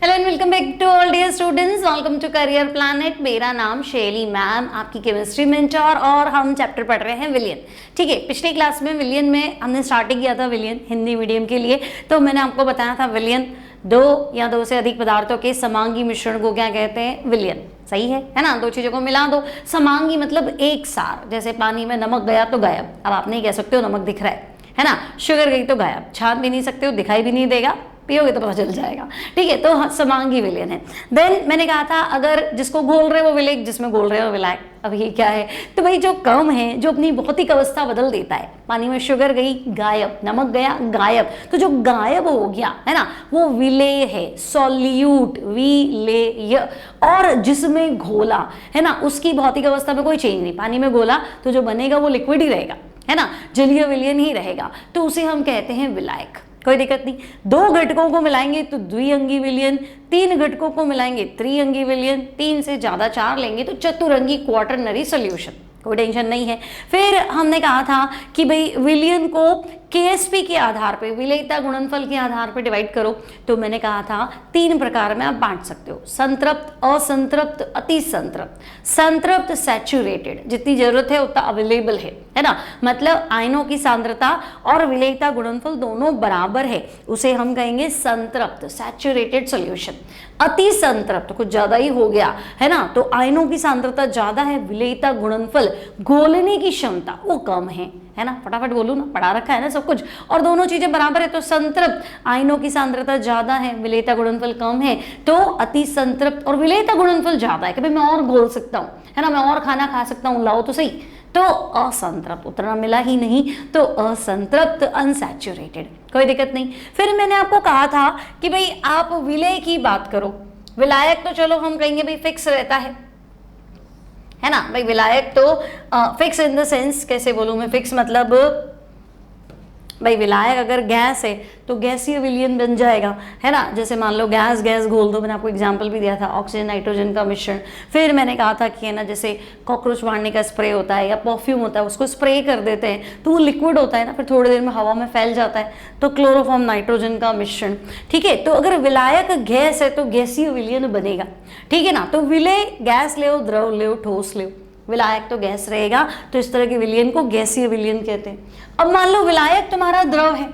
Hello and welcome back to all dear students, welcome to career planet. मेरा नाम शैली ma'am, आपकी chemistry mentor, और हम चैप्टर पढ़ रहे हैं विलियन। ठीक है, पिछली क्लास में विलियन में हमने स्टार्टिंग किया था विलियन हिंदी मीडियम के लिए। तो मैंने आपको बताया था विलियन दो या दो से अधिक पदार्थों के समांगी मिश्रण को क्या कहते हैं? विलियन। सही है ना? दो चीजों को मिला दो। समांगी मतलब एक सार, जैसे पानी में नमक गया तो गायब। अब आप नहीं कह सकते हो नमक दिख रहा है ना? शुगर गई तो गायब। छान भी नहीं सकते हो, दिखाई भी नहीं देगा, पियोगे तो पता चल जाएगा। ठीक है, तो समांगी विलयन है। देन मैंने कहा था अगर जिसको घोल रहे हो वो विलेय, जिसमें घोल रहे हो विलायक। अब ये क्या है? तो भाई जो कम है, जो अपनी भौतिक अवस्था बदल देता है, पानी में शुगर गई गायब, नमक गया गायब, तो जो गायब हो गया है ना वो विलेय है, सॉल्यूट, विलेय। और जिसमें घोला है ना उसकी भौतिक अवस्था में कोई चेंज नहीं, पानी में घोला तो जो बनेगा वो लिक्विड ही रहेगा, है ना, जलीय विलयन ही रहेगा, तो उसे हम कहते हैं विलायक। कोई दिक्कत नहीं। दो घटकों को मिलाएंगे तो द्विअंगी विलयन, तीन घटकों को मिलाएंगे त्रिअंगी विलयन, तीन से ज्यादा चार लेंगे तो चतुरंगी क्वाटरनरी सॉल्यूशन। कोई टेंशन नहीं है। फिर हमने कहा था कि भाई विलयन को केएसपी के आधार पे, विलेयता गुणनफल के आधार पे डिवाइड करो। तो मैंने कहा था तीन प्रकार में आप बांट सकते हो, संतृप्त, असंतृप्त, अति संतृप्त। संतृप्त सैचुरेटेड, जितनी जरूरत है उतना अवेलेबल है ना, मतलब आयनों की सांद्रता और विलेयता गुणनफल दोनों बराबर है, उसे हम कहेंगे संतृप्त, सैचुरेटेड सॉल्यूशन। अति संतृप्त, कुछ ज्यादा ही हो गया है ना, तो आयनों की सांद्रता ज्यादा है, विलेयता गुणनफल, घोलने की क्षमता वो कम है ना। फटाफट बोलू ना, पढ़ा रखा है ना सब कुछ, और दोनों चीजें बराबर है तो संतृप्त, आयनों की सांद्रता ज्यादा है, विलेयता गुणनफल कम है, तो अति संतृप्त। और विलेयता गुणनफल ज्यादा है कि भाई मैं और घोल सकता हूँ, है ना, मैं और खाना खा सकता हूँ, लाओ तो सही, तो असंतृप्त, उतना मिला ही नहीं तो असंतृप्त, अनसैचुरेटेड। कोई दिक्कत नहीं। फिर मैंने आपको कहा था कि भाई आप विलेय की बात करो, विलायक तो चलो हम कहेंगे भाई फिक्स रहता है ना भाई। विलायक तो फिक्स इन द सेंस, कैसे बोलूं मैं फिक्स, मतलब भाई विलायक अगर गैस है तो गैसीय विलयन बन जाएगा, है ना। जैसे मान लो गैस गैस घोल दो, मैंने आपको एग्जांपल भी दिया था, ऑक्सीजन नाइट्रोजन का मिश्रण। फिर मैंने कहा था कि है ना, जैसे कॉकरोच मारने का स्प्रे होता है या परफ्यूम होता है, उसको स्प्रे कर देते हैं तो वो लिक्विड होता है ना, फिर थोड़ी देर में हवा में फैल जाता है, तो क्लोरोफॉर्म नाइट्रोजन का मिश्रण। ठीक है, तो अगर विलायक गैस है तो गैसीय विलयन बनेगा। ठीक है ना, तो विलेय गैस ले, द्रव ले, ठोस ले, विलायक तो गैस रहेगा, तो इस तरह के विलयन को गैसीय विलयन कहते हैं। अब मान लो विलायक तुम्हारा द्रव है,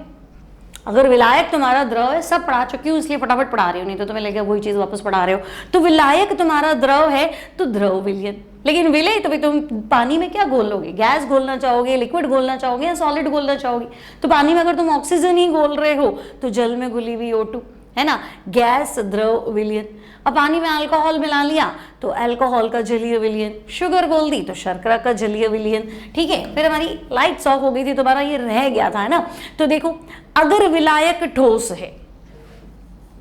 अगर विलायक तुम्हारा द्रव है, सब पढ़ा चुकी हूँ इसलिए फटाफट पढ़ा रही हूँ, नहीं तो तुम्हें लगेगा वही चीज वापस पढ़ा रहे हो। तो विलायक तुम्हारा द्रव है तो द्रव विलयन। लेकिन विलेय तो भाई तुम पानी में क्या घोल लोगे? गैस घोलना चाहोगे, लिक्विड घोलना चाहोगे या सॉलिड घोलना चाहोगे? तो पानी में अगर तुम ऑक्सीजन ही घोल रहे हो तो जल में घुली हुई O2, है ना, गैस द्रव विलयन। अब पानी में अल्कोहल मिला लिया तो अल्कोहल का जलीय विलयन, शुगर घोल दी तो शर्करा का जलीय विलयन। ठीक है, फिर हमारी लाइट्स ऑफ हो गई थी, तुम्हारा ये रह गया था, है ना। तो देखो अगर विलायक ठोस है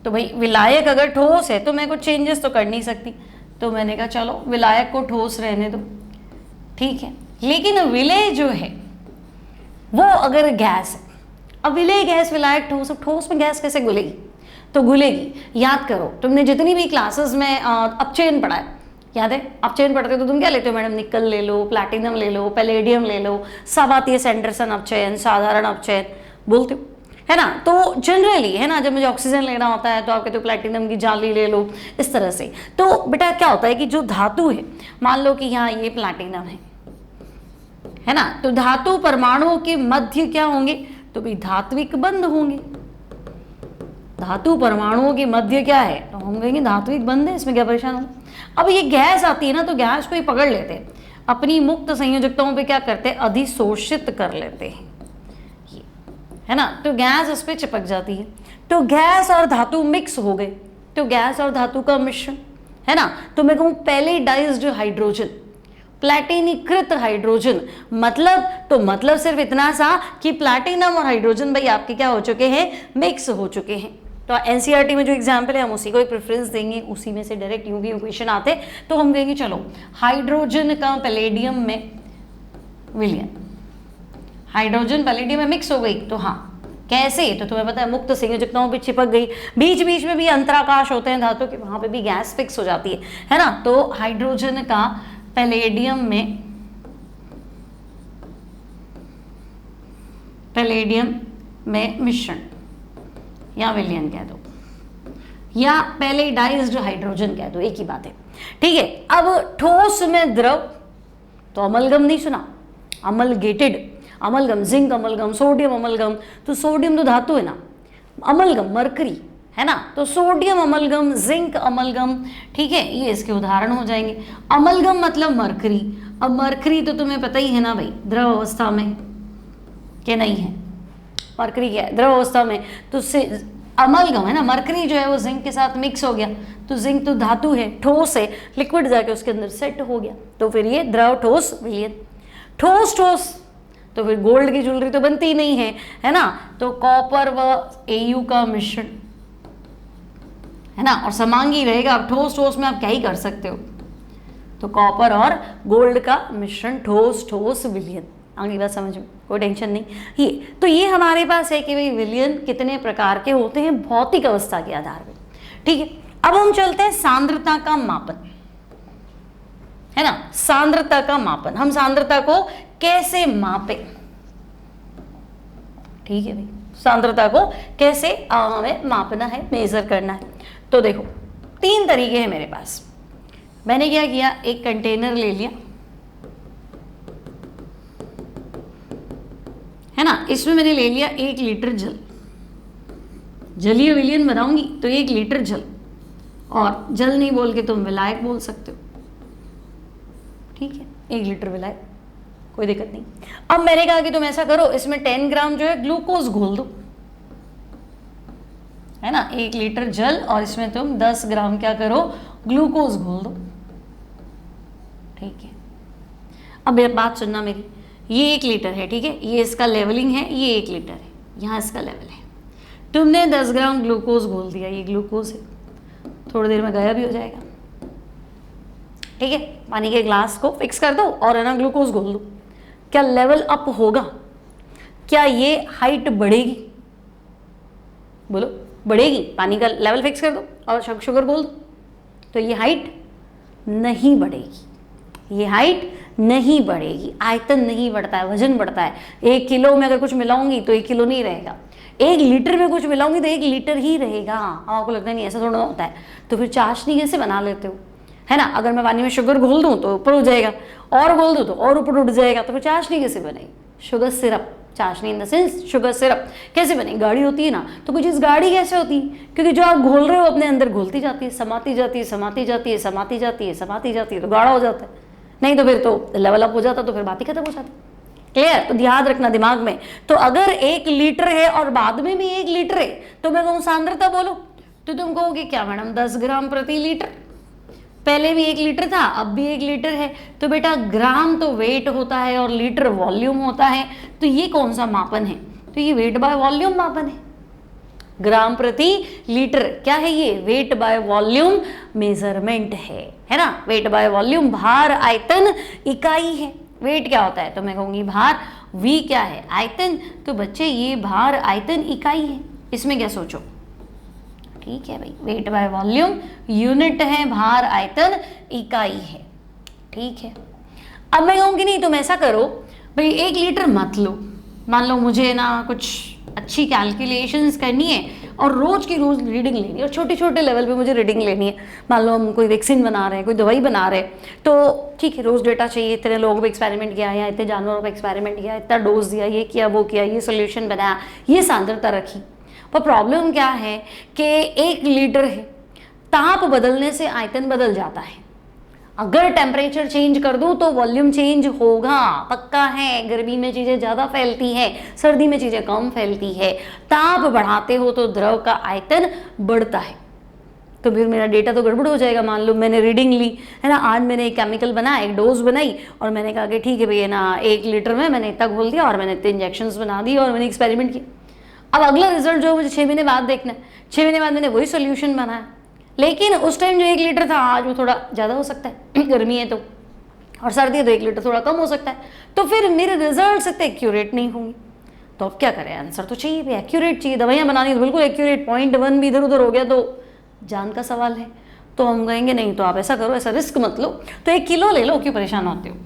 तो भाई विलायक अगर ठोस है तो मैं कुछ चेंजेस तो कर नहीं सकती, तो मैंने कहा चलो विलायक को ठोस रहने दो। ठीक है, लेकिन विलेय जो है वो अगर गैस है, अब विलेय गैस, विलायक ठोस, अब ठोस में गैस कैसे घुलेगी? तो घुलेगी। याद करो तुमने जितनी भी क्लासेस में अपचयन पढ़ा है, याद है अपचयन पढ़ते तो तुम क्या लेते हो मैडम? निकल ले लो, प्लैटिनम ले लो, पैलेडियम ले लो, सवातीय सैंडरसन अपचयन, साधारण अपचयन बोलते हो, है ना। तो जनरली है ना, जब मुझे ऑक्सीजन लेना होता है तो आप कहते हो प्लैटिनम की जाली ले लो, इस तरह से। तो बेटा क्या होता है कि जो धातु है, मान लो कि यहाँ ये प्लैटिनम है ना, तो धातु परमाणुओं के मध्य क्या होंगे? तो भाई धात्विक बंध होंगे। धातु परमाणुओं के मध्य क्या है? तो हम कहेंगे धात्विक बंध है, इसमें क्या परेशान हो। अब ये गैस आती है ना, तो गैस को ही पकड़ लेते हैं, अपनी मुक्त संयोजकताओं पे क्या करते हैं? अधिशोषित कर लेते हैं, ये है ना, तो गैस उस पर चिपक जाती है, तो गैस और धातु मिक्स हो गए, तो गैस और धातु का मिश्रण, है ना। तो मैं कहूँ पैलेडाइज्ड हाइड्रोजन, प्लैटिनीकृत हाइड्रोजन, मतलब सिर्फ इतना सा कि प्लैटिनम और हाइड्रोजन भाई आपके क्या हो चुके हैं? मिक्स हो चुके हैं। तो एनसीईआरटी में जो एग्जाम्पल है हम उसी को ही प्रेफरेंस देंगे, उसी में से डायरेक्ट यूं भी क्वेश्चन आते, तो हम कहेंगे चलो हाइड्रोजन का पैलेडियम में विलयन, हाइड्रोजन पैलेडियम में मिक्स हो गई, तो हाँ कैसे? तो तुम्हें पता है मुक्त संयोजकताओं पे चिपक गई, बीच बीच में भी अंतराकाश होते हैं धातु के, वहां पे भी गैस फिक्स हो जाती है ना। तो हाइड्रोजन का पैलेडियम में मिश्रण या विलयन कह दो, या पहले डाइज्ड हाइड्रोजन कह दो, एक ही बात है, ठीक है। अब ठोस में द्रव, तो अमलगम नहीं सुना, amalgamated, amalgam, zinc amalgam, sodium amalgam, तो सोडियम तो धातु है ना, अमलगम मरकरी है ना, तो सोडियम अमलगम, जिंक अमलगम, ठीक है, ये इसके उदाहरण हो जाएंगे। अमलगम मतलब मरकरी, अब मरकरी तो तुम्हें पता ही है ना भाई, द्रव अवस्था में क्या नहीं है, मरकरी क्या है द्रव अवस्था में, तो अमलगम है ना, मरकरी जो है वो जिंक के साथ मिक्स हो गया, तो जिंक तो धातु है, ठोस है, लिक्विड जाके उसके अंदर सेट हो गया, तो फिर ये द्रव ठोस विलयन। ठोस ठोस तो फिर गोल्ड की ज्वेलरी तो बनती ही नहीं है ना, तो कॉपर व एयू का मिश्रण है ना, और समांगी रहेगा। अब ठोस ठोस में आप क्या ही कर सकते हो, तो कॉपर और गोल्ड का मिश्रण ठोस ठोस विलयन। आगे बात समझ में, कोई टेंशन नहीं। ये तो ये हमारे पास है कि भाई विलयन कितने प्रकार के होते हैं भौतिक अवस्था के आधार पर, ठीक है। अब हम चलते हैं सांद्रता का मापन, है ना, सांद्रता का मापन, हम सांद्रता को कैसे मापें, ठीक है भाई, सांद्रता को कैसे हमें मापना है, मेजर करना है। तो देखो 3 तरीके हैं मेरे पास। मैंने क्या किया, एक कंटेनर ले लिया, है ना, इसमें मैंने ले लिया 1 लीटर जल, जलीय विलयन बनाऊंगी तो 1 लीटर जल, और जल नहीं बोल के तुम विलायक बोल सकते हो, ठीक है, 1 लीटर विलायक, कोई दिक्कत नहीं। अब मैंने कहा कि तुम ऐसा करो, इसमें 10 ग्राम जो है ग्लूकोज घोल दो, है ना, 1 लीटर जल और इसमें तुम 10 ग्राम क्या करो, ग्लूकोज घोल दो, ठीक है। अब बात सुनना मेरी, ये 1 लीटर है, ठीक है, ये इसका लेवलिंग है, ये 1 लीटर है, यहाँ इसका लेवल है, तुमने 10 ग्राम ग्लूकोज घोल दिया, ये ग्लूकोज है, थोड़ी देर में गायब भी हो जाएगा, ठीक है। पानी के ग्लास को फिक्स कर दो और है ना ग्लूकोज घोल दो, क्या लेवल अप होगा, क्या ये हाइट बढ़ेगी, बोलो बढ़ेगी, पानी का लेवल फिक्स कर दो और शुगर घोल दो, तो ये हाइट नहीं बढ़ेगी, ये हाइट नहीं बढ़ेगी, आयतन नहीं बढ़ता है, वजन बढ़ता है। 1 किलो में अगर कुछ मिलाऊंगी तो 1 किलो नहीं रहेगा, 1 लीटर में कुछ मिलाऊंगी तो 1 लीटर ही रहेगा। आपको लगता नहीं ऐसा थोड़ा होता है, तो फिर चाशनी कैसे बना लेते हो, है ना, अगर मैं पानी में शुगर घोल दूं तो ऊपर हो जाएगा, और घोल दूं तो और ऊपर उठ जाएगा, तो फिर चाशनी कैसे बनेगी, शुगर सिरप, चाशनी in the sense sugar syrup कैसे बनेगी, गाढ़ी होती है ना, तो कुछ इस गाढ़ी कैसे होती है, क्योंकि जो आप घोल रहे हो अपने अंदर घोलती जाती है, समाती जाती है, समाती जाती है, समाती जाती है, समाती जाती है, तो गाढ़ा हो जाता है, नहीं तो फिर तो लेवल अप हो जाता, तो फिर बात ही खत्म हो जाती। क्लियर, तो ध्यान रखना दिमाग में। तो अगर 1 लीटर है और बाद में भी 1 लीटर है, तो मैं कहूँ सांद्रता बोलो, तो तुम कहोगे क्या मैडम 10 ग्राम प्रति लीटर, पहले भी 1 लीटर था अब भी 1 लीटर है, तो बेटा ग्राम तो वेट होता है और लीटर वॉल्यूम होता है, तो ये कौन सा मापन है, तो ये वेट बाय वॉल्यूम मापन है, ग्राम प्रति लीटर क्या है, ये वेट बाय वॉल्यूम मेजरमेंट है ना, वेट बाय वॉल्यूम, भार आयतन इकाई है। वेट क्या होता है, तो मैं कहूँगी भार, वी क्या है आयतन, तो बच्चे ये भार आयतन इकाई है, इसमें क्या सोचो, ठीक है भाई, वेट बाय वॉल्यूम यूनिट है, भार आयतन इकाई है, ठीक है। अब मैं कहूँगी नहीं तुम ऐसा करो भाई 1 लीटर मत लो, मान लो मुझे ना कुछ अच्छी कैलकुलेशंस करनी है और रोज की रोज रीडिंग लेनी है, और छोटे छोटे लेवल पे मुझे रीडिंग लेनी है, मान लो हम कोई वैक्सीन बना रहे हैं, कोई दवाई बना रहे हैं, तो ठीक है रोज डेटा चाहिए, इतने लोगों पे एक्सपेरिमेंट किया या इतने जानवरों पे एक्सपेरिमेंट किया, इतना डोज दिया, ये किया वो किया, ये सोल्यूशन बनाया, ये सांद्रता रखी। पर प्रॉब्लम क्या है कि 1 लीटर है, ताप बदलने से आयतन बदल जाता है, अगर टेम्परेचर चेंज कर दूं तो वॉल्यूम चेंज होगा, पक्का है। गर्मी में चीज़ें ज़्यादा फैलती हैं, सर्दी में चीज़ें कम फैलती है, ताप बढ़ाते हो तो द्रव का आयतन बढ़ता है, तो फिर मेरा डेटा तो गड़बड़ हो जाएगा। मान लो मैंने रीडिंग ली है ना, आज मैंने एक केमिकल बनाया, एक डोज बनाई और मैंने कहा कि ठीक है भैया ना 1 लीटर में मैंने इतना घोल दिया और मैंने इतने इंजेक्शंस बना दिए और मैंने एक्सपेरिमेंट किया। अब अगला रिजल्ट जो मुझे 6 महीने बाद देखना है, 6 महीने बाद मैंने वही सोल्यूशन बनाया, लेकिन उस टाइम जो 1 लीटर था आज वो थोड़ा ज़्यादा हो सकता है, गर्मी है तो, और सर्दी है तो 1 लीटर थोड़ा कम हो सकता है, तो फिर मेरे रिजल्ट इतने एक्यूरेट नहीं होंगे। तो अब क्या करें, आंसर तो चाहिए भी, एक्यूरेट चाहिए, दवाइयाँ बनानी तो बिल्कुल एक्यूरेट, 0.1 भी इधर उधर हो गया तो जान का सवाल है। तो हम कहेंगे नहीं तो आप ऐसा करो, ऐसा रिस्क मत लो, तो 1 किलो ले लो, क्यों परेशान होते हो।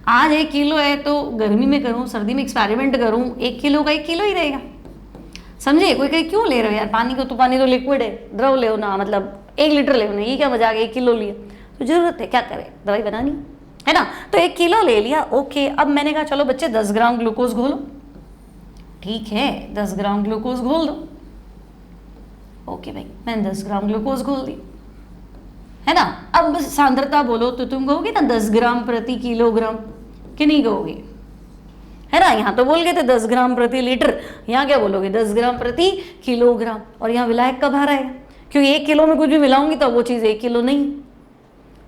आज 1 किलो है तो गर्मी में करूँ सर्दी में एक्सपेरिमेंट करूँ, 1 किलो का 1 किलो ही रहेगा, समझे? कोई कहे क्यों ले रहे हो यार पानी को, तो पानी तो लिक्विड है, द्रव ले ना, मतलब 1 लीटर ले ना, ये क्या मजाक है, 1 किलो लिया तो जरूरत है, क्या करे, दवाई बनानी है ना, तो 1 किलो ले लिया। ओके, अब मैंने कहा चलो बच्चे 10 ग्राम ग्लूकोज घोलो, ठीक है 10 ग्राम ग्लूकोज घोल दो। ओके भाई, मैंने 10 ग्राम ग्लूकोज घोल दी, है ना। अब सांद्रता बोलो तो तुम कहोगे ना 10 ग्राम प्रति किलोग्राम, कि नहीं कहोगे, है ना। यहाँ तो बोल गए थे 10 ग्राम प्रति लीटर, यहाँ क्या बोलोगे 10 ग्राम प्रति किलोग्राम। और यहाँ विलायक का भार आएगा, क्योंकि 1 किलो में कुछ भी मिलाऊंगी तो वो चीज़ 1 किलो नहीं,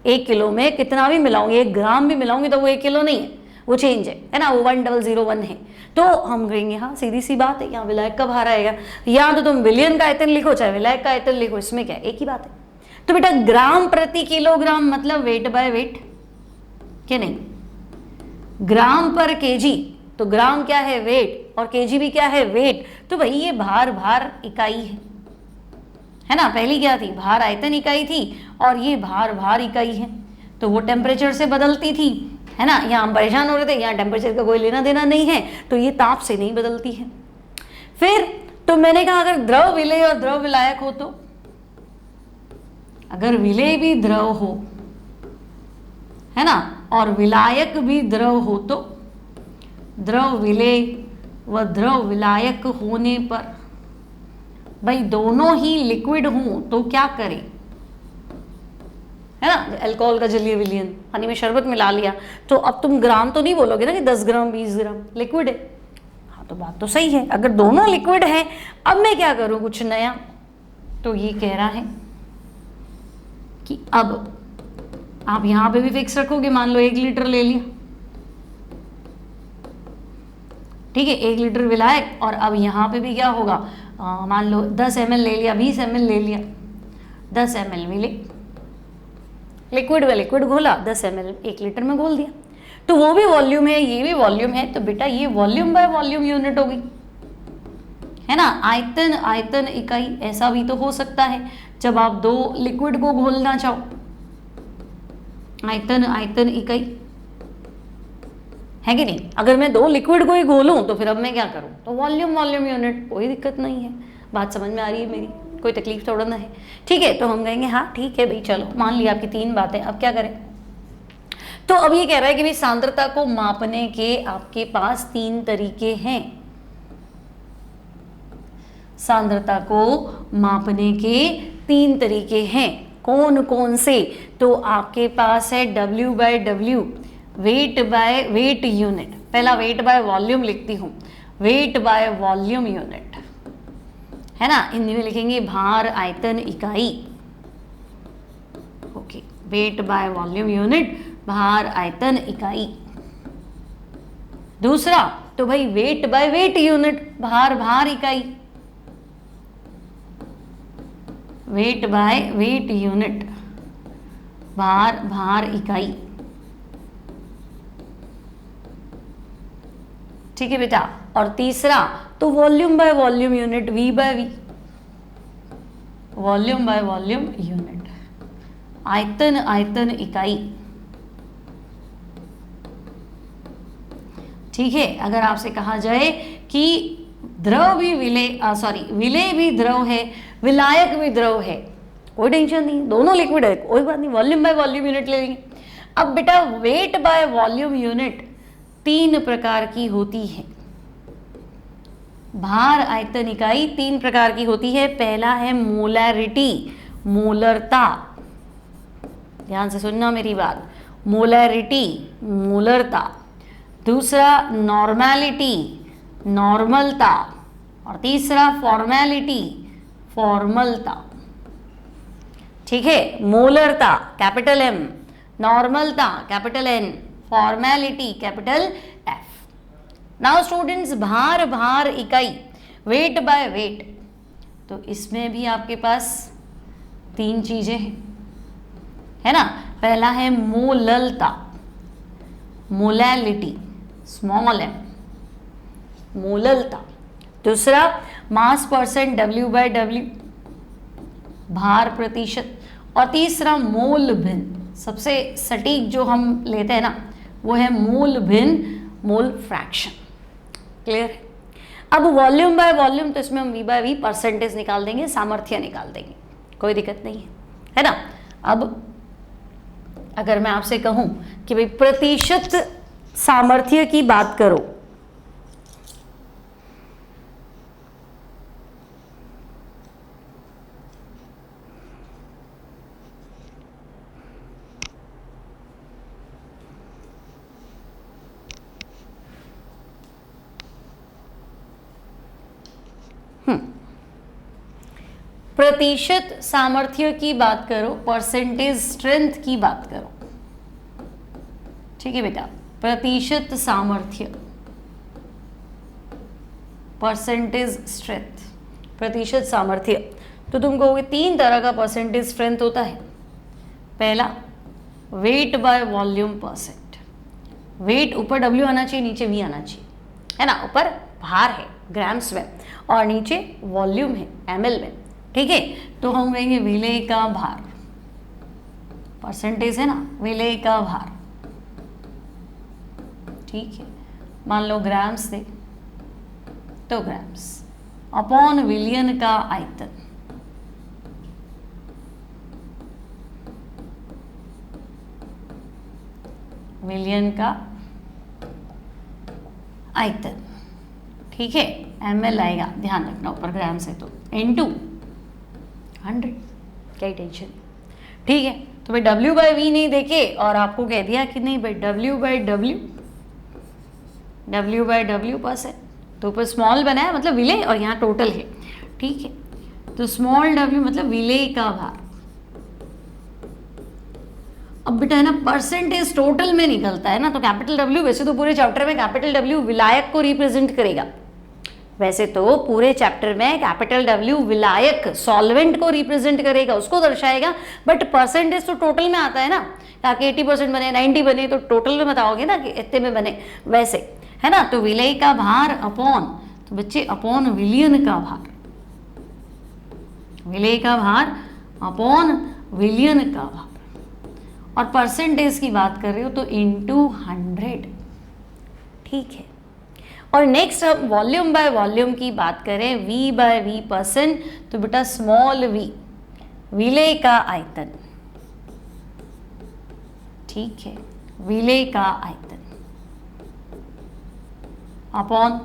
1 किलो में कितना भी मिलाऊंगी, 1 ग्राम भी मिलाऊंगी तो वो 1 किलो नहीं है, वो चेंज है ना, वो 1001 है। तो हम कहेंगे हाँ सीधी सी बात है, यहाँ विलायक का भार आएगा। या तो तुम विलयन का आयतन लिखो चाहे विलायक का आयतन लिखो, इसमें क्या एक ही बात है। तो बेटा ग्राम प्रति किलोग्राम मतलब वेट बाय वेट, क्या नहीं, ग्राम पर केजी, तो ग्राम क्या है वेट और केजी भी क्या है वेट, तो भाई ये भार इकाई है ना। पहली क्या थी, भार आयतन इकाई थी और ये भार इकाई है, तो वो टेम्परेचर से बदलती थी, है ना। यहाँ हम परेशान हो रहे थे, यहाँ टेम्परेचर का कोई लेना देना नहीं है, तो ये ताप से नहीं बदलती है। फिर तो मैंने कहा अगर द्रव विलेय और द्रव विलायक हो, तो अगर विलेय भी द्रव हो, है ना, और विलायक भी द्रव हो, तो द्रव विलेय व द्रव विलायक होने पर भाई दोनों ही लिक्विड हों तो क्या करें, है ना। अल्कोहल का जलीय विलयन, पानी में शरबत मिला लिया, तो अब तुम ग्राम तो नहीं बोलोगे ना कि 10 ग्राम 20 ग्राम, लिक्विड है। हाँ तो बात तो सही है, अगर दोनों लिक्विड है, अब मैं क्या करूं कुछ नया, तो ये कह रहा है कि अब आप यहां पे भी फिक्स रखोगे, मान लो 1 लीटर ले लिया, ठीक है 1 लीटर विलायक, और अब यहाँ पे भी क्या होगा, मान लो 10 ml ले लिया, 20 ml ले लिया, 10 ml मिले लिक्विड व लिक्विड घोला, 10 ml 1 लीटर में घोल दिया, तो वो भी वॉल्यूम है ये भी वॉल्यूम है, तो बेटा ये वॉल्यूम बाय वॉल्यूम यूनिट होगी, है ना। आयतन इकाई ऐसा भी तो हो सकता है, जब आप 2 लिक्विड को घोलना चाहो, आयतन इकाई है कि नहीं। अगर मैं 2 लिक्विड को ही घोलूं तो फिर अब मैं क्या करूं, तो वॉल्यूम यूनिट, कोई दिक्कत नहीं है। बात समझ में आ रही है मेरी, कोई तकलीफ थोड़ा ना है, ठीक है। तो हम कहेंगे हाँ ठीक है भाई, चलो मान लिया आपकी 3 बातें, अब क्या करें। तो अब ये कह रहा है कि भाई सांद्रता को मापने के आपके पास 3 तरीके हैं, सांद्रता को मापने के 3 तरीके हैं, कौन कौन से, तो आपके पास है W/W, weight by weight unit, पहला वेट बाय वॉल्यूम लिखती हूँ, वेट बाय वॉल्यूम यूनिट, है ना, हिंदी में लिखेंगे भार आयतन इकाई, okay, wait by volume unit, भार आयतन इकाई। दूसरा तो भाई वेट बाय वेट यूनिट, भार इकाई, वेट बाय वेट यूनिट, भार इकाई, ठीक है बेटा। और तीसरा तो volume by volume unit, V/V, volume by volume unit, आयतन इकाई, ठीक है। अगर आपसे कहा जाए कि द्रव भी विलेय भी द्रव है, विलायक भी द्रव है, कोई टेंशन नहीं, दोनों लिक्विड है, कोई बात नहीं, वॉल्यूम बाय वॉल्यूम यूनिट ले लेंगे। अब बेटा वेट बाय वॉल्यूम यूनिट 3 प्रकार की होती है, भार आयतन इकाई 3 प्रकार की होती है। पहला है मोलैरिटी, मोलरता, ध्यान से सुनना मेरी बात, मोलैरिटी, मोलरता। दूसरा नॉर्मैलिटी, नॉर्मलता, और तीसरा फॉर्मेलिटी, फॉर्मलता, ठीक है। मोलरता कैपिटल M, नॉर्मलता capital N, formality capital F। Now students भार इकाई, वेट बाय वेट, तो इसमें भी आपके पास 3 चीजें हैं, है ना। पहला है मोललता, मोलैलिटी, स्मॉल m, मोललता। दूसरा मास परसेंट, W/W, भार प्रतिशत। और तीसरा मोल भिन्न, सबसे सटीक जो हम लेते हैं ना वो है मोल भिन्न, मोल फ्रैक्शन, क्लियर है। अब वॉल्यूम बाय वॉल्यूम, तो इसमें हम V बाय वी परसेंटेज निकाल देंगे, सामर्थ्य निकाल देंगे, कोई दिक्कत नहीं है ना। अब अगर मैं आपसे कहूं कि भाई प्रतिशत सामर्थ्य की बात करो, प्रतिशत सामर्थ्य की बात करो, परसेंटेज स्ट्रेंथ की बात करो, ठीक है बेटा, प्रतिशत सामर्थ्य, परसेंटेज स्ट्रेंथ, प्रतिशत सामर्थ्य, तो तुम कहोगे 3 तरह का परसेंटेज स्ट्रेंथ होता है। पहला weight by volume percent, weight ऊपर W आना चाहिए, नीचे V आना चाहिए, है ना। ऊपर भार है ग्राम्स में और नीचे वॉल्यूम है ml में, ठीक है। तो हम कहेंगे विलेय का भार, परसेंटेज है ना, विलेय का भार, ठीक है। मान लो ग्राम्स दे तो ग्राम्स अपॉन विलियन का आयतन, विलियन का आयतन, ठीक है। ml आएगा, ध्यान रखना ऊपर ग्राम से, तो इनटू 100, क्या टेंशन, ठीक है। तो भाई W बाय वी नहीं देखे और आपको कह दिया कि नहीं भाई W बाय W परसेंट, तो ऊपर स्मॉल बनाया मतलब विलेय और यहाँ टोटल है, ठीक है। तो स्मॉल W मतलब विलेय का भार। अब बेटा है ना परसेंटेज टोटल में निकलता है ना, तो कैपिटल W, वैसे तो पूरे चैप्टर में कैपिटल W विलायक को रिप्रेजेंट करेगा, वैसे तो पूरे चैप्टर में कैपिटल W विलायक सॉल्वेंट को रिप्रेजेंट करेगा, उसको दर्शाएगा, बट परसेंटेज तो टोटल में आता है ना, ताकि 80% बने 90 बने तो टोटल में बताओगे ना कि इतने में बने, वैसे है ना। तो विलेय का भार अपॉन, तो बच्चे अपॉन विलियन का भार, विलेय का भार अपॉन विलियन का भार, और परसेंटेज की बात कर रहे हो तो इनटू 100, ठीक है। और नेक्स्ट हम वॉल्यूम बाय वॉल्यूम की बात करें, V बाय वी परसेंट, तो बेटा स्मॉल v विलेय का आयतन, ठीक है, विलेय का आयतन अपॉन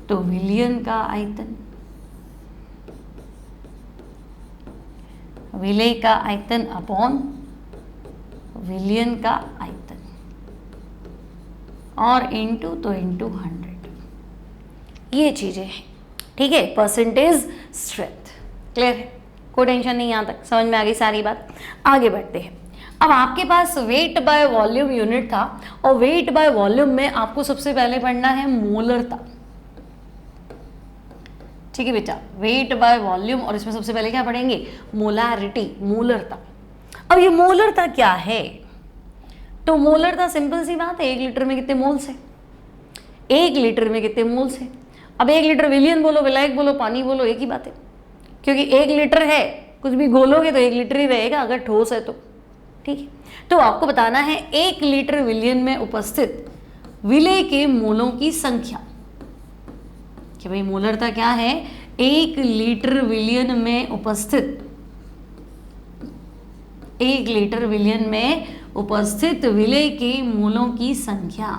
तो विलियन का आयतन, विलेय का आयतन अपॉन विलियन का आयतन, और इनटू तो इनटू 100, ये चीजें हैं, ठीक है। परसेंटेज स्ट्रेंथ क्लियर है, कोई टेंशन नहीं, यहाँ तक समझ में आ गई सारी बात। आगे बढ़ते हैं। अब आपके पास वेट बाय वॉल्यूम यूनिट था, और वेट बाय वॉल्यूम में आपको सबसे पहले पढ़ना है मोलरता, ठीक है बेटा, वेट बाय वॉल्यूम, और इसमें सबसे पहले क्या पढ़ेंगे, मोलारिटी, मोलरता। अब ये मोलरता क्या है, तो मोलरता सिंपल सी बात है, 1 लीटर में कितने मोल्स है, 1 लीटर में कितने मोल्स है। अब 1 लीटर विलियन बोलो, विलायक बोलो, पानी बोलो, एक ही बात है, क्योंकि 1 लीटर है, कुछ भी घोलोगे तो 1 लीटर ही रहेगा अगर ठोस है तो, ठीक है। तो आपको बताना है 1 लीटर विलियन में उपस्थित विलेय के मोलों की संख्या, कि भाई मोलरता क्या है, 1 लीटर विलियन में उपस्थित, 1 लीटर विलियन में उपस्थित विलेय के मोलों की संख्या,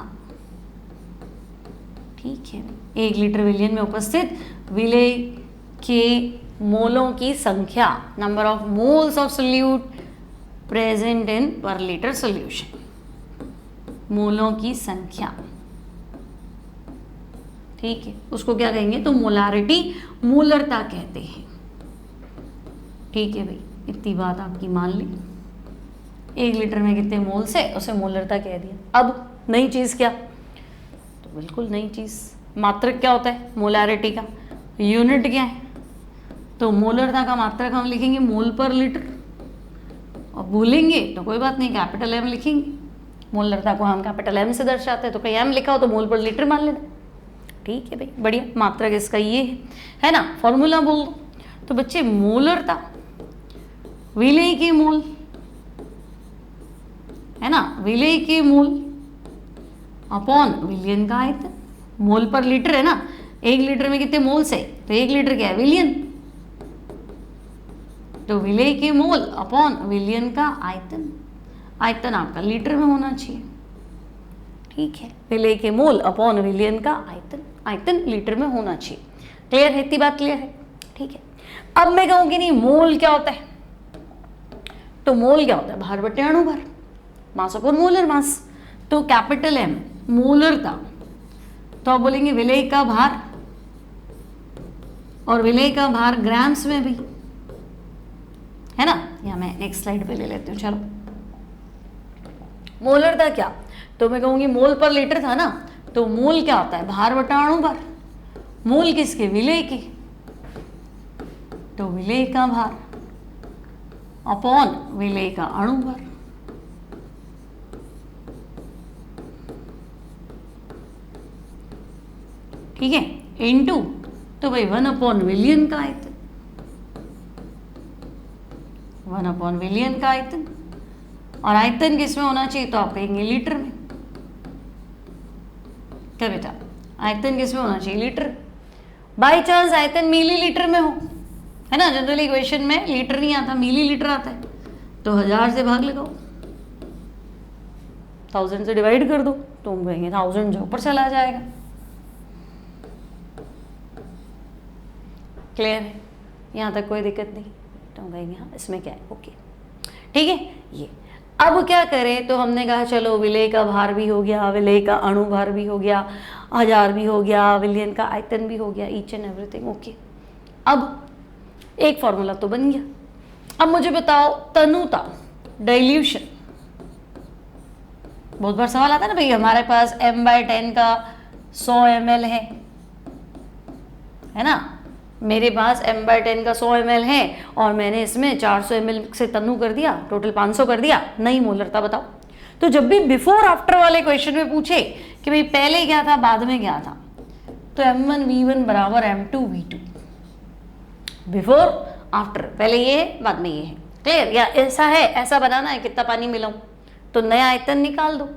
ठीक है। 1 लीटर विलियन में उपस्थित विलेय के मोलों की संख्या, number of moles of solute present in पर लीटर सोल्यूशन, मोलों की संख्या, ठीक है, उसको क्या कहेंगे, तो मोलारिटी, मोलरता कहते हैं, ठीक है भाई। इतनी बात आपकी मान ली, 1 लीटर में कितने मोल्स है उसे मोलरता कह दिया। अब नई चीज क्या, तो बिल्कुल नई चीज, मात्रक क्या होता है, मोलारिटी का यूनिट क्या है, तो मोलरता का मात्रक हम लिखेंगे मोल पर लीटर, और भूलेंगे तो कोई बात नहीं, कैपिटल M लिखेंगे, मोलरता को हम कैपिटल M से दर्शाते हैं, तो कहीं M लिखा हो तो मोल पर लीटर मान लेना, ठीक है भाई, बढ़िया। मात्रक इसका ये है ना, फॉर्मूला बोल दो, तो बच्चे मोलरता विलेय के मोल, है ना, विलेय के मोल अपॉन विलियन का आयतन, मोल पर लीटर है ना, 1 लीटर में कितने मोल्स है, तो 1 लीटर क्या है, विलियन, तो विलेय के मोल अपॉन विलियन का आयतन, आयतन आपका लीटर में होना चाहिए, ठीक है, विलेय के मोल अपॉन विलियन का आयतन, आयतन लीटर में होना चाहिए। क्लियर है, इतनी बात क्लियर है, ठीक है। अब मैं कहूँगी नहीं मोल क्या होता है, तो मोल क्या होता है, भार बटे अणु भार, मास अपॉन मोलर मास, तो कैपिटल M मोलरता, तो आप बोलेंगे विलेय का भार, और विलेय का भार ग्राम्स में भी है ना, या मैं नेक्स्ट स्लाइड पे ले लेती हूँ, चलो। मोलरता क्या, तो मैं कहूँगी मोल पर लीटर था ना, तो मोल क्या होता है, भार बटा अणु भार, मोल किसके, विलेय के, तो विलेय का भार अपॉन विलेय का अणु भार, ठीक है, इनटू, तो भाई 1 अपॉन विलियन का आयतन, 1 अपॉन विलियन का आयतन, और आयतन किसमें होना चाहिए, तो आप कहेंगे लीटर में, क्या बेटा, आयतन किसमें होना चाहिए, लीटर, बाई चांस आयतन मिलीलीटर में हो, है ना, जनरली इक्वेशन में लीटर नहीं आता, मिलीलीटर आता है, तो 1000 से भाग लगाओ, 1000 से डिवाइड कर दो, तो हम कहेंगे 1000 जो ऊपर चला जाएगा। क्लियर है, यहाँ तक कोई दिक्कत नहीं, तो हम कहेंगे हाँ इसमें क्या है, ओके, ठीक है। ये अब क्या करें, तो हमने कहा चलो विलेय का भार भी हो गया, विलेय का अणु भार भी हो गया, 1000 भी हो गया, विलियन का आयतन भी हो गया, ईच एंड एवरीथिंग ओके। अब एक फॉर्मूला तो बन गया, अब मुझे बताओ तनुता, डाइल्यूशन, बहुत बार सवाल आता है ना भाई, हमारे पास m/10 का 100 ml है ना, मेरे पास m/10 का 100 ml है और मैंने इसमें 400 ml से तनु कर दिया, टोटल 500 कर दिया, नई मोलरता बताओ। तो जब भी बिफोर आफ्टर वाले क्वेश्चन में पूछे कि भाई पहले क्या था बाद में क्या था, तो m1v1 बराबर m2v2, बिफोर आफ्टर, पहले ये है बाद में ये है, क्लियर, या ऐसा है, ऐसा बनाना है, कितना पानी मिलाऊं, तो नया आयतन निकाल दो।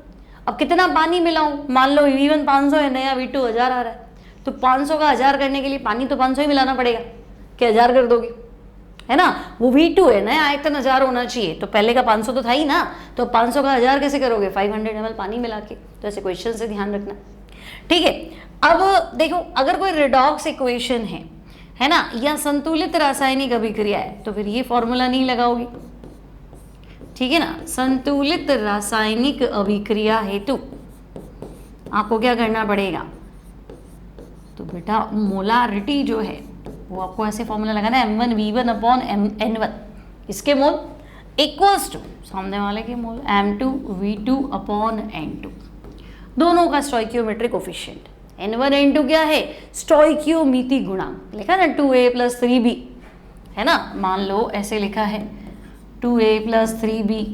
अब कितना पानी मिलाऊं, मान लो v1 500 है, नया v2 1000 आ रहा है, तो 500 का 1000 करने के लिए पानी तो 500 ही मिलाना पड़ेगा, कि 1000 कर दोगे, है ना, वो v2 है, नया आयतन 1000 होना चाहिए, तो पहले का 500 तो था ही ना, तो 500 का 1000 कैसे करोगे, 500 ml पानी मिला के, तो ऐसे क्वेश्चन से ध्यान रखना, ठीक है। अब देखो अगर कोई रिडॉक्स इक्वेशन है ना, या संतुलित रासायनिक अभिक्रिया है, तो फिर ये फॉर्मूला नहीं लगाओगे, ठीक है ना। संतुलित रासायनिक अभिक्रिया हेतु आपको क्या करना पड़ेगा, तो बेटा मोलारिटी जो है वो आपको ऐसे फॉर्मूला लगाना है, m1v1 अपॉन n1, इसके मोल इक्वल्स टू सामने वाले के मोल m2v2 अपॉन n2, दोनों का स्टोइकियोमेट्रिक कोफिशिएंट, n1 n2 क्या है, स्टोइकियोमीति गुणांक, लिखा ना 2a + 3b, है ना, मान लो ऐसे लिखा है 2a + 3b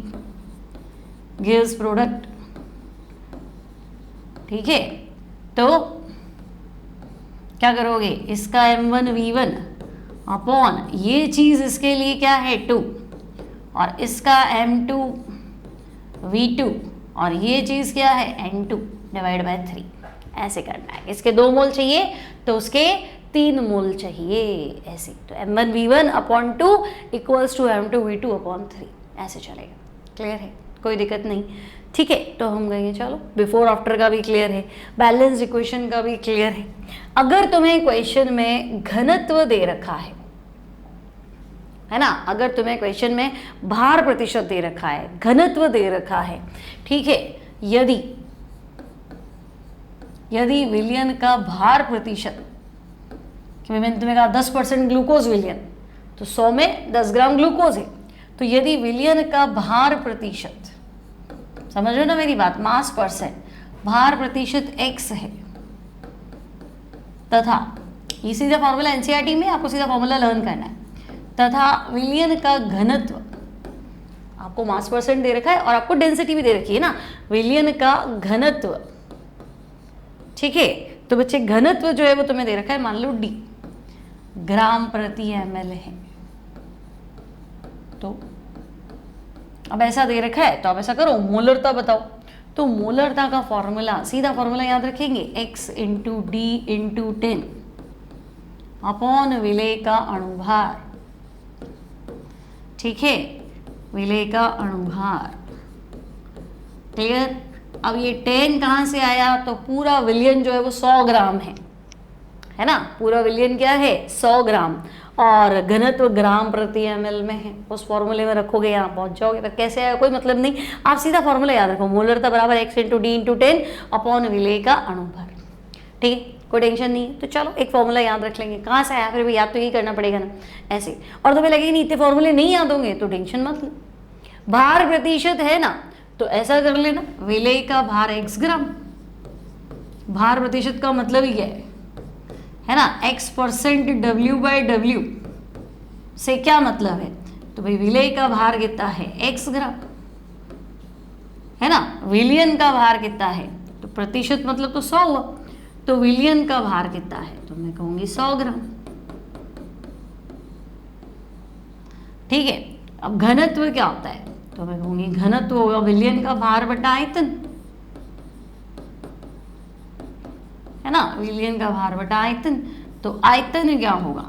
गिव्स प्रोडक्ट, ठीक है, तो क्या करोगे, इसका m1v1 अपॉन ये चीज इसके लिए क्या है 2, और इसका m2v2 और ये चीज क्या है n2 डिवाइड बाय 3, ऐसे करना है। इसके 2 मोल चाहिए तो उसके 3 मोल चाहिए, ऐसे, तो m1v1 upon 2 equals to m2v2 upon 3, ऐसे चलेगा। क्लियर है, कोई दिक्कत नहीं, ठीक है। तो हम कहेंगे चलो बिफोर आफ्टर का भी क्लियर है, बैलेंस इक्वेशन का भी क्लियर है। अगर तुम्हें क्वेश्चन में घनत्व दे रखा है ना, अगर तुम्हें क्वेश्चन में भार प्रतिशत दे रखा है, घनत्व दे रखा है, ठीक है, यदि विलियन का भार प्रतिशत, कि मैंने तुम्हें कहा 10% ग्लूकोज विलियन, तो 100 में 10 ग्राम ग्लूकोज है, तो यदि विलियन का भार प्रतिशत, समझ रहे हो ना मेरी बात, मास परसेंट, भार प्रतिशत x है, तथा ये सीधा फॉर्मूला एनसीईआरटी में आपको सीधा फॉर्मूला लर्न करना है, तथा विलियन का घनत्व, आपको मास परसेंट दे रखा है और आपको डेंसिटी भी दे रखी है ना, विलियन का घनत्व, ठीक है। तो बच्चे घनत्व जो है वो तुम्हें दे रखा है, मान लो d ग्राम प्रति ml है, तो अब ऐसा दे रखा है, तो आप ऐसा करो मोलरता बताओ, तो मोलरता का फॉर्मूला, सीधा फॉर्मूला याद रखेंगे, x × d × 10 अपॉन विलेय का अणुभार, ठीक है, विलेय का अणुभार। क्लियर। अब ये 10 कहाँ से आया, तो पूरा विलियन जो है वो 100 ग्राम है ना, पूरा विलियन क्या है 100 ग्राम, और घनत्व ग्राम प्रति ml में है। उस फॉर्मूले में रखोगे, यहाँ पहुंच जाओगे। पर कैसे आया कोई मतलब नहीं, आप सीधा फॉर्मूला याद रखो, मोलरता बराबर x × d × 10 अपॉन विलेय का अणुभार, ठीक है, कोई टेंशन नहीं है। तो चलो एक फॉर्मूला याद रख लेंगे, कहाँ से आया फिर भी याद तो यही करना पड़ेगा ना, ऐसे। और तुम्हें लगेगा नहीं इतने फॉर्मूले नहीं याद होंगे तो टेंशन मत लो, भार प्रतिशत है ना, तो ऐसा कर लेना, विलेय का भार x ग्राम, भार प्रतिशत का मतलब ही क्या है ना, x% W/W से क्या मतलब है, तो भाई विलेय का भार कितना है x ग्राम, है ना, विलियन का भार कितना है, तो प्रतिशत मतलब तो 100 हुआ, तो विलियन का भार कितना है, तो मैं कहूंगी 100 ग्राम, ठीक है। अब घनत्व क्या होता है, तो मैं कहूंगी घनत्व होगा विलियन का भार बटा आयतन, है ना, विलियन का भार बटा आयतन। तो आयतन क्या होगा,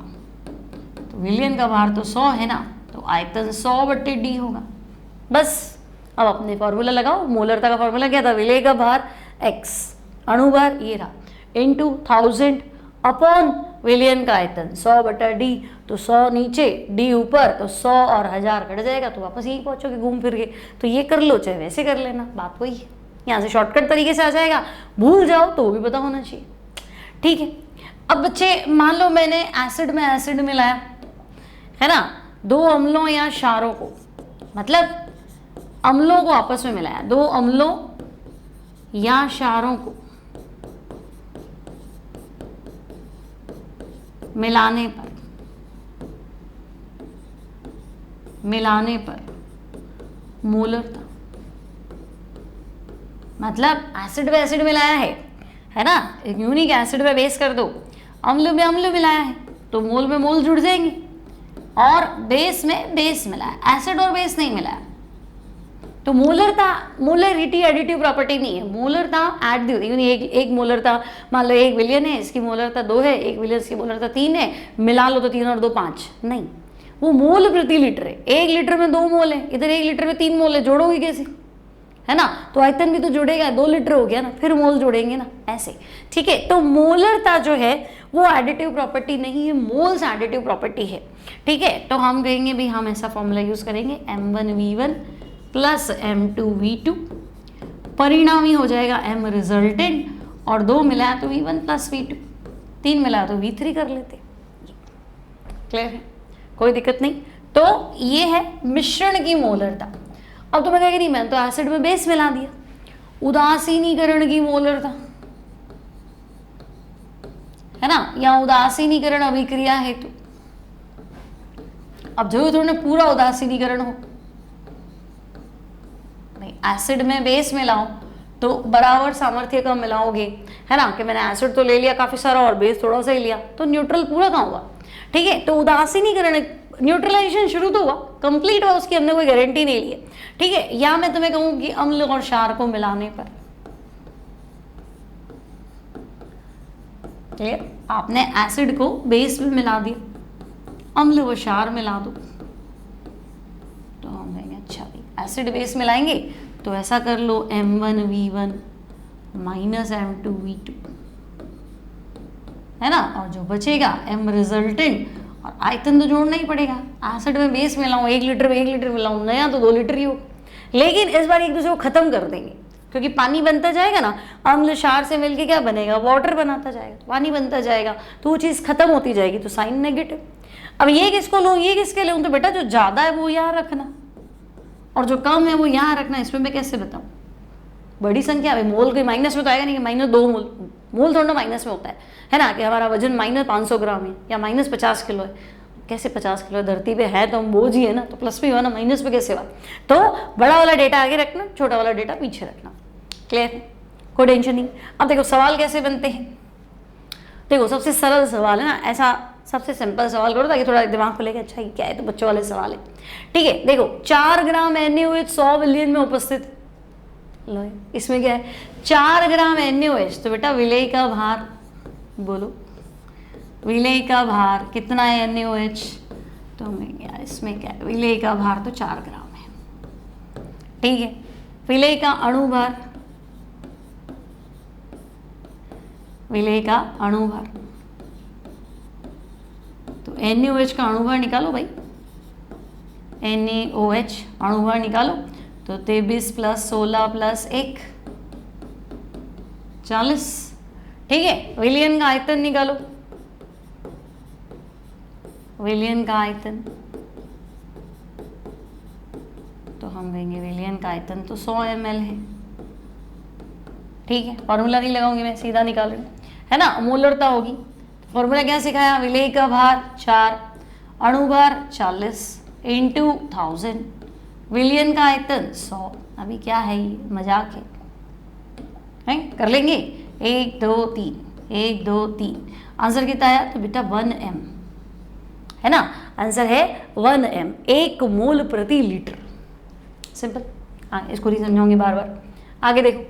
तो विलियन का भार तो 100 है ना, तो आयतन 100/d होगा। बस अब अपने फॉर्मूला लगाओ, मोलरता का फॉर्मूला क्या था, विलेय का भार x, अणुभार ये रहा, इंटू 1000 अपॉन विलियन का आयतन 100/d, तो 100 नीचे d ऊपर, तो 100 और 1000 कट जाएगा, तो वापस यही पहुंचोगे घूम फिर के। तो ये कर लो चाहे वैसे कर लेना, बात वही है, यहाँ से शॉर्टकट तरीके से आ जाएगा, भूल जाओ तो भी पता होना चाहिए, ठीक है। अब बच्चे मान लो मैंने एसिड में एसिड मिलाया, है ना, 2 अम्लों या क्षारों को, मतलब अम्लों को आपस में मिलाया, 2 अम्लों या क्षारों को मिलाने पर मोलरता, मतलब एसिड में एसिड मिलाया है ना, यूनिक एसिड में बेस कर दो, अम्ल में अम्ल मिलाया है तो मोल में मोल जुड़ जाएंगे, और बेस में बेस मिलाया, एसिड और बेस नहीं मिलाया, तो मोलरता, मोलरिटी एडिटिव प्रॉपर्टी नहीं है, मोलरता ऐड दी होती है। एक मोलरता, मान लो 1 विलियन है, इसकी मोलरता 2 है, 1 विलियन की मोलरता 3 है, मिला लो तो 3 और 2 5, नहीं, वो मोल प्रति लीटर है, 1 लीटर में 2 मोल है, इधर 1 लीटर में 3 मोल है, जोड़ोगे कैसे, है ना, तो आयतन भी तो जुड़ेगा, 2 लीटर हो गया ना, फिर मोल जोड़ेंगे ना, ऐसे, ठीक है। तो मोलरता जो है वो एडिटिव प्रॉपर्टी नहीं है, मोल्स एडिटिव प्रॉपर्टी है, ठीक है। तो हम कहेंगे भी हम ऐसा फॉर्मूला यूज करेंगे, m1v1 प्लस m2v2, परिणामी हो जाएगा m रिजल्टेंट, और 2 मिलाया तो v1 प्लस v2, 3 मिलाया तो v3 कर लेते। क्लियर है, कोई दिक्कत नहीं। तो ये है मिश्रण की मोलरता। अब तो मैं कहेंगे नहीं, मैंने तो एसिड में बेस मिला दिया, उदासीनीकरण की मोलरता, है ना, या उदासीनीकरण अभिक्रिया हेतु, अब जो थोड़ा पूरा उदासीनीकरण हो, नहीं एसिड में बेस मिलाओ तो बराबर सामर्थ्य का मिलाओगे, है ना, कि मैंने एसिड तो ले लिया काफी सारा और बेस थोड़ा सा ही लिया, तो न्यूट्रल पूरा कहाँ हुआ, ठीक है। तो उदासीनीकरण, न्यूट्रलाइजेशन शुरू तो हुआ, कंप्लीट हुआ, उसकी हमने कोई गारंटी नहीं ली है, ठीक है। या मैं तुम्हें कहूँ कि अम्ल और क्षार को मिलाने पर, क्लियर, आपने एसिड को बेस में मिला दिया, अम्ल व क्षार मिला दो, तो हम कहेंगे अच्छा भाई एसिड बेस मिलाएंगे तो ऐसा कर लो m1v1 माइनस m2v2, है ना, और जो बचेगा m रिजल्टेंट, और आयतन तो जोड़ना ही पड़ेगा, एसिड में बेस मिलाऊं 1 लीटर में 1 लीटर मिलाऊं, नया तो 2 लीटर ही हो, लेकिन इस बार एक दूसरे को खत्म कर देंगे, क्योंकि पानी बनता जाएगा ना, अम्ल क्षार से मिलके क्या बनेगा, वाटर बनाता जाएगा, तो पानी बनता जाएगा, तो वो चीज़ खत्म होती जाएगी, तो साइन नेगेटिव। अब ये किसको लूँ, ये किसके लूँ, तो बेटा जो ज़्यादा है वो यहाँ रखना, और जो कम है वो यहाँ रखना। इसमें मैं कैसे बताऊँ, बड़ी संख्या है, मोल के माइनस में तो आएगा नहीं कि -2 मोल थोड़ा माइनस में होता है ना, कि हमारा वजन -500 ग्राम है या -50 किलो है, कैसे 50 किलो धरती पे है तो हम बोझ ही है ना, तो प्लस भी हुआ ना, माइनस पे कैसे हुआ। तो बड़ा वाला डेटा आगे रखना, छोटा वाला डेटा पीछे रखना, क्लियर, कोई टेंशन नहीं। अब देखो सवाल कैसे बनते हैं, देखो सबसे सरल सवाल है ना, ऐसा सबसे सिंपल सवाल करो ताकि थोड़ा दिमाग खुलेगा, अच्छा ये क्या है, तो बच्चों वाले सवाल है, ठीक है। देखो 4 ग्राम NaOH 100 विलियन में उपस्थित, लो इसमें क्या है 4 ग्राम NaOH, तो बेटा विलेय का भार बोलो विलेय का भार कितना है NaOH, तो हमें इसमें क्या है, विलेय का भार तो 4 ग्राम है, ठीक है। विलेय का अणु भार, विलेय का अणु भार, तो NaOH का अणु भार निकालो भाई, NaOH अणु भार निकालो, तो 23 + 16 + 1 40, ठीक है। विलयन का आयतन निकालो, विलयन का आयतन, तो हम देंगे विलयन का आयतन तो 100 ml है, ठीक है। फॉर्मूला नहीं लगाऊंगी मैं, सीधा निकाल रही हूँ, है ना। मोलरता होगी, फॉर्मूला क्या सिखाया, विलेय का भार 4, अणु भार 40 × 1000, विलयन का आयतन 100। अभी क्या है ये, मजाक है? कर लेंगे, 1 2 3, 1 2 3, आंसर कितना आया, तो बेटा 1 m, है ना। आंसर है 1 m, 1 मोल प्रति लीटर, सिंपल। हाँ, इसको नहीं समझाऊंगी बार बार। आगे देखो,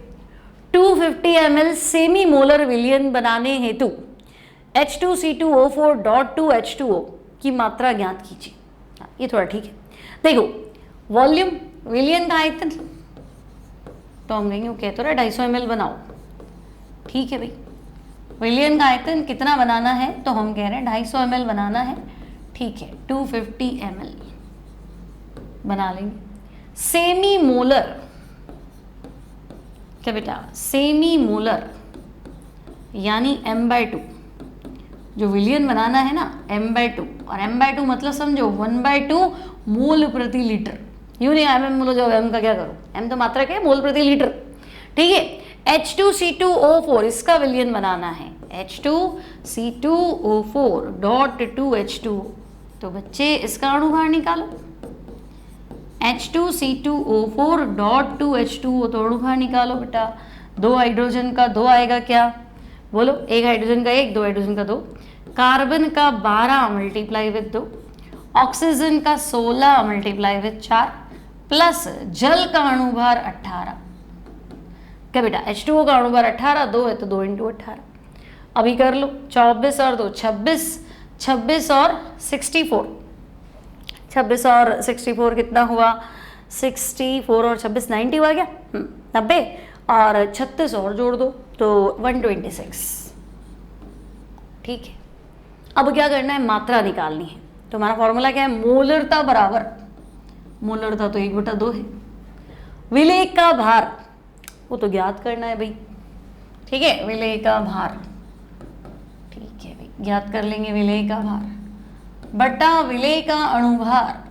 250 ml सेमी मोलर विलयन बनाने हेतु H2C2O4.2H2O की मात्रा ज्ञात कीजिए। ये थोड़ा ठीक है। देखो, वॉल्यूम, विलयन का आयतन, तो हम कहेंगे ओके, तो 250 ml बनाओ, ठीक है भाई। विलयन का आयतन कितना बनाना है, तो हम कह रहे हैं 250 ml बनाना है, ठीक है। 250 ml बना लेंगे। सेमी मोलर, क्या बेटा, सेमी मोलर यानी m/2, जो विलयन बनाना है ना m/2, और m/2 मतलब समझो 1/2 मोल प्रति लीटर। यूं नहीं mm बोलो, जो m का क्या करो, m तो मात्रा क्या है, मोल प्रति लीटर, ठीक है। H2C2O4 इसका विलयन बनाना है, H2C2O4.2H2O, तो बच्चे इसका अणु भार निकालो, H2C2O4.2H2O, तो अणु भार निकालो बेटा। 2 हाइड्रोजन का 2 आएगा क्या, बोलो, 1 हाइड्रोजन का 1, 2 हाइड्रोजन का 2, कार्बन का 12 मल्टीप्लाई विद 2, ऑक्सीजन का 16 मल्टीप्लाई विद 4, प्लस जल का अणु भार 18। क्या बेटा, H2O का अणु भार 18, 2 है तो 2 × 18। अभी कर लो, 24 और 2 26, 26 और 64, 26 और 64 कितना हुआ, 64 और 26 90 हुआ क्या, 90, और 36 और जोड़ दो तो 126, ठीक है। अब क्या करना है, मात्रा निकालनी है। तो हमारा फॉर्मूला क्या है, मोलरता बराबर, मोलरता तो 1/2 है, विलेय का भार वो तो ज्ञात करना है भाई, ठीक है। विलेय का भार, ठीक है भाई, ज्ञात कर लेंगे विलेय का भार बटा विलेय का अणुभार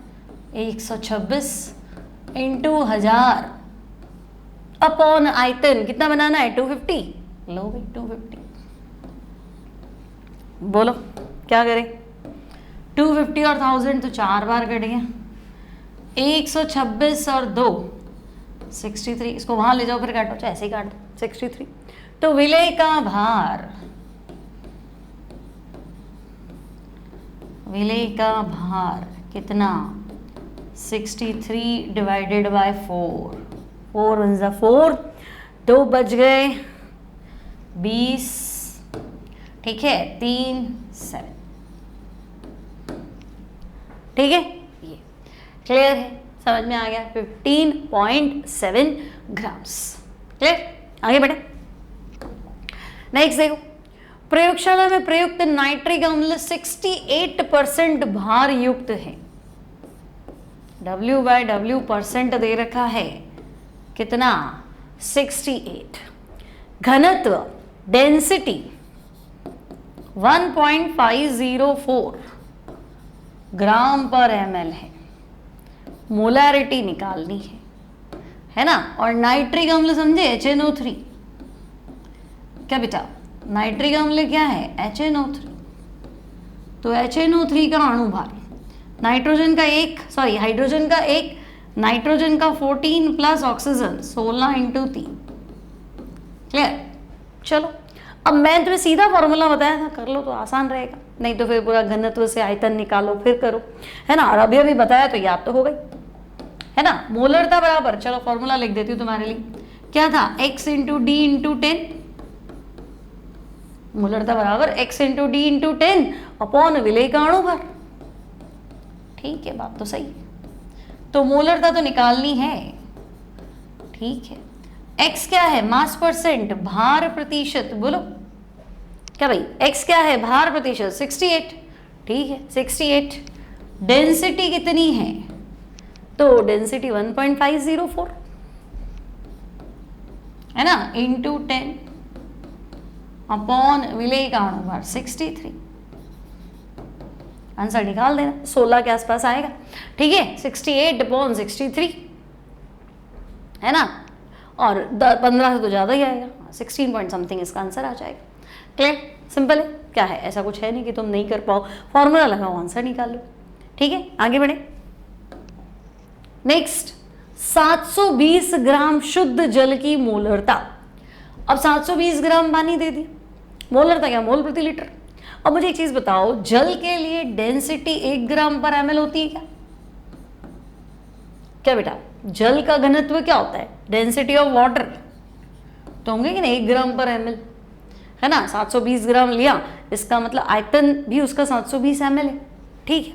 126 × 1000 अपॉन आयतन, कितना बनाना है, 250। लो भाई 250, बोलो क्या करें, 250 और 1000 तो 4 बार कट गया, 126 और 2 63, इसको वहां ले जाओ फिर काटो, चाहे ऐसे ही काट दो 63। तो विलेय का भार, विलेय का भार कितना, 63 डिवाइडेड बाय 4, 4 1 4, 2 बच गए 20, ठीक है, 3 7, ठीक है। ये क्लियर है, समझ में आ गया, 15.7 ग्राम्स, क्लियर। आगे बढ़े, नेक्स्ट देखो, प्रयोगशाला में प्रयुक्त नाइट्रिक अम्ल 68% भार युक्त है, W/W परसेंट दे रखा है, कितना, 68, घनत्व डेंसिटी 1.504 ग्राम पर ml है, मोलारिटी निकालनी है ना। और नाइट्रिक अम्ल समझे HNO3, क्या बेटा, नाइट्रिक अम्ल क्या है, HNO3, तो HNO3 का अणुभार, नाइट्रोजन का 1, सॉरी हाइड्रोजन का 1, नाइट्रोजन का 14 प्लस ऑक्सीजन 16 × 3, क्लियर। चलो अब मैं तुम्हें सीधा फॉर्मूला बताया था, कर लो तो आसान रहेगा, नहीं तो फिर पूरा घनत्व से आयतन निकालो फिर करो, है ना। और अभी अभी बताया तो याद तो हो गई, है ना। मोलरता बराबर, चलो फॉर्मूला लिख देती हूँ तुम्हारे लिए, क्या था, x × d × 10 मोलरता बराबर x into D into 10 upon विलेय का अणु भार। ठीक है, बात तो सही है। तो मोलरता तो निकालनी है, ठीक है। x क्या है? मास परसेंट, भार प्रतिशत। बोलो क्या भाई, x क्या है? भार प्रतिशत 68। ठीक है, 68। डेंसिटी कितनी है? तो डेंसिटी 1.504 है ना, इंटू 10 अपॉन विलेय का अणु भार 63। आंसर निकाल देना, 16 के आसपास आएगा। ठीक है, 68 अपॉन 63 है ना, और 15 से तो ज़्यादा ही आएगा, 16 पॉइंट समथिंग इसका आंसर आ जाएगा। क्लियर, सिंपल है। क्या है, ऐसा कुछ है नहीं कि तुम नहीं कर पाओ, फॉर्मूला लगाओ, आंसर निकाल लो। ठीक है, आगे बढ़े। नेक्स्ट, 720 ग्राम शुद्ध जल की मोलरता। अब 720 ग्राम पानी दे दी, मोलरता क्या? मोल प्रति लीटर। अब मुझे एक चीज बताओ, जल के लिए डेंसिटी 1 ग्राम पर ml होती है क्या? क्या बेटा, जल का घनत्व क्या होता है? डेंसिटी ऑफ वाटर तो होंगे कि नहीं, 1 ग्राम पर ml है ना। 720 ग्राम लिया, इसका मतलब आयतन भी उसका 720 ml है। ठीक है,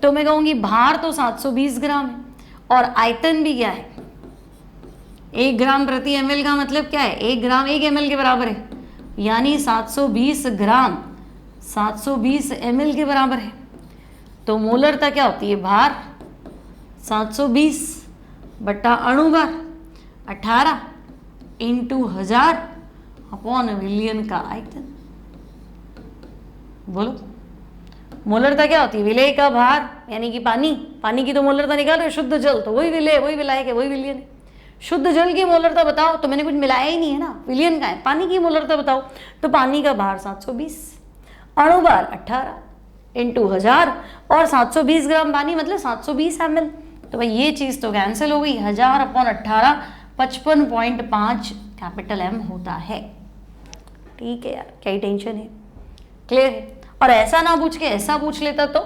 तो मैं कहूंगी भार तो 720 ग्राम है और आयतन भी क्या है? 1 ग्राम प्रति ml का मतलब क्या है? 1 ग्राम 1 ml के बराबर है, यानी 720 ग्राम 720 ml के बराबर है। तो मोलरता क्या होती है? भार 720 बटा अणुभार 18 इंटू 1000 अपॉन विलियन का आयतन। बोलो, मोलरता क्या होती है? विलेय का भार, यानी कि पानी, पानी की तो मोलरता निकाल रहे, शुद्ध जल तो वही विलेय, वही विलायक है, वही विलियन है। शुद्ध जल की मोलरता बताओ, तो मैंने कुछ मिलाया ही नहीं है ना, विलियन का है। पानी की मोलरता बताओ, तो पानी का भार 720, अणुभार 18 इंटू 1000 और 720 ग्राम पानी मतलब 720 ml। तो भाई ये चीज तो कैंसिल हो गई, 1000 अपॉन 18 55.5 कैपिटल M होता है। ठीक है यार, क्या ही टेंशन है, क्लियर है। और ऐसा ना पूछ के ऐसा पूछ लेता तो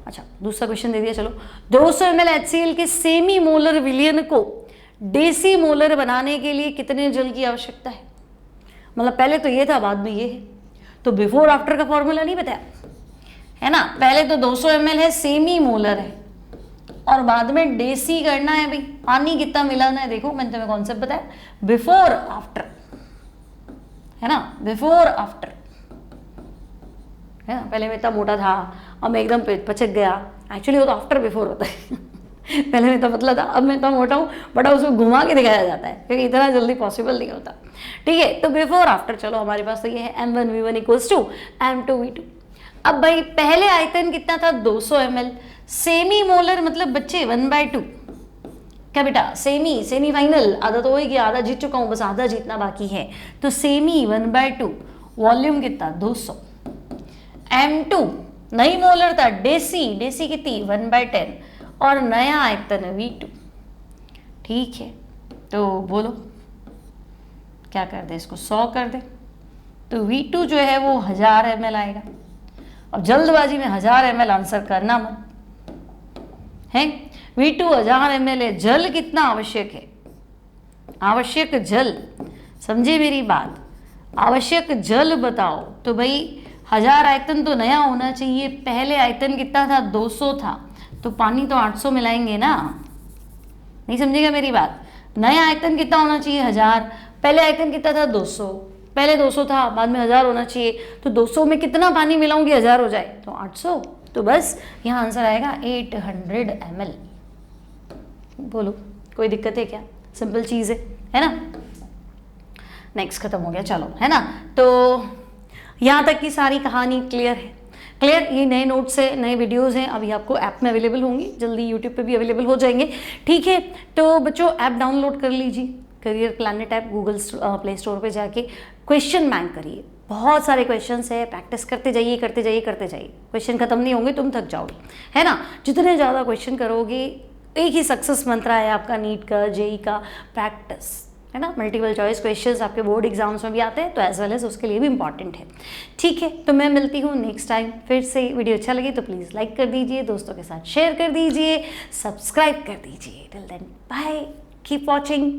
अच्छा, दूसरा क्वेश्चन दे दिया। चलो, 200 ml HCl के सेमी मोलर विलियन को डेसी मोलर बनाने के लिए कितने जल की आवश्यकता है? मतलब पहले तो ये था, बाद में ये है, तो बिफोर आफ्टर का फॉर्मूला नहीं बताया है ना। पहले तो 200 ml है, सेमी मोलर है, और बाद में डेसी करना है। भाई पानी कितना मिलाना है, देखो मैंने तुम्हें कॉन्सेप्ट बताया, बिफोर आफ्टर है ना, बिफोर आफ्टर है ना। पहले मैं इतना मोटा था, अब मैं एकदम पचक गया, एक्चुअली वो तो आफ्टर बिफोर होता है पहले मैं इतना पतला था, अब मैं इतना मोटा हूँ, बड़ा उसको घुमा के दिखाया जाता है, क्योंकि इतना जल्दी पॉसिबल नहीं होता। ठीक है, तो बिफोर आफ्टर, चलो हमारे पास तो ये है m1v1 इक्वल्स टू m2v2। अब भाई पहले आयतन कितना था? 200 ml। सेमी मोलर मतलब बच्चे 1/2। क्या बेटा, सेमी फाइनल, आधा तो होगी, आधा जीत चुका हूँ, बस आधा जीतना बाकी है। तो सेमी 1/2, वॉल्यूम कितना? 200। m2 नई मोलर था, डेसी कितनी? 1/10 और नया आयतन v2। ठीक है, तो बोलो क्या कर दे, इसको 100 कर दे, तो v2 जो है वो 1000 ml आएगा। अब जल्दबाजी में 1000 ml आंसर करना मत है। v2 1000 ml है, जल कितना आवश्यक है? आवश्यक जल, समझे मेरी बात, आवश्यक जल बताओ। तो भाई 1000 आयतन तो नया होना चाहिए, पहले आयतन कितना था? 200 था, तो पानी तो 800 मिलाएंगे ना, नहीं समझेगा मेरी बात। नया आयतन कितना होना चाहिए? 1000, पहले आयतन कितना था? 200, पहले 200 था, बाद में 1000 होना चाहिए, तो 200 में कितना पानी मिलाऊंगी 1000 हो जाए तो 800, तो बस यहाँ आंसर आएगा 800 ml। बोलो कोई दिक्कत है क्या? सिंपल चीज़ है ना। नेक्स्ट खत्म हो गया, चलो है ना। तो यहाँ तक की सारी कहानी क्लियर है। क्लियर, ये नए नोट्स है, नए वीडियोस हैं, अभी आपको ऐप में अवेलेबल होंगी, जल्दी यूट्यूब पे भी अवेलेबल हो जाएंगे। ठीक है, तो बच्चों ऐप डाउनलोड कर लीजिए, career planet app, Google play store पे जाके क्वेश्चन बैंक करिए, बहुत सारे क्वेश्चंस है, प्रैक्टिस करते जाइए करते जाइए करते जाइए, क्वेश्चन खत्म नहीं होंगे, तुम थक जाओगे, है ना। जितने ज़्यादा क्वेश्चन करोगे, एक ही सक्सेस मंत्र है आपका नीट का, जेई का, प्रैक्टिस, है ना। मल्टीपल चॉइस क्वेश्चंस आपके बोर्ड एग्जाम्स में भी आते हैं, तो एज वेल एज उसके लिए भी इंपॉर्टेंट है। ठीक है, तो मैं मिलती हूँ नेक्स्ट टाइम फिर से। वीडियो अच्छा लगे तो प्लीज़ लाइक कर दीजिए, दोस्तों के साथ शेयर कर दीजिए, सब्सक्राइब कर दीजिए। Till then bye, keep watching.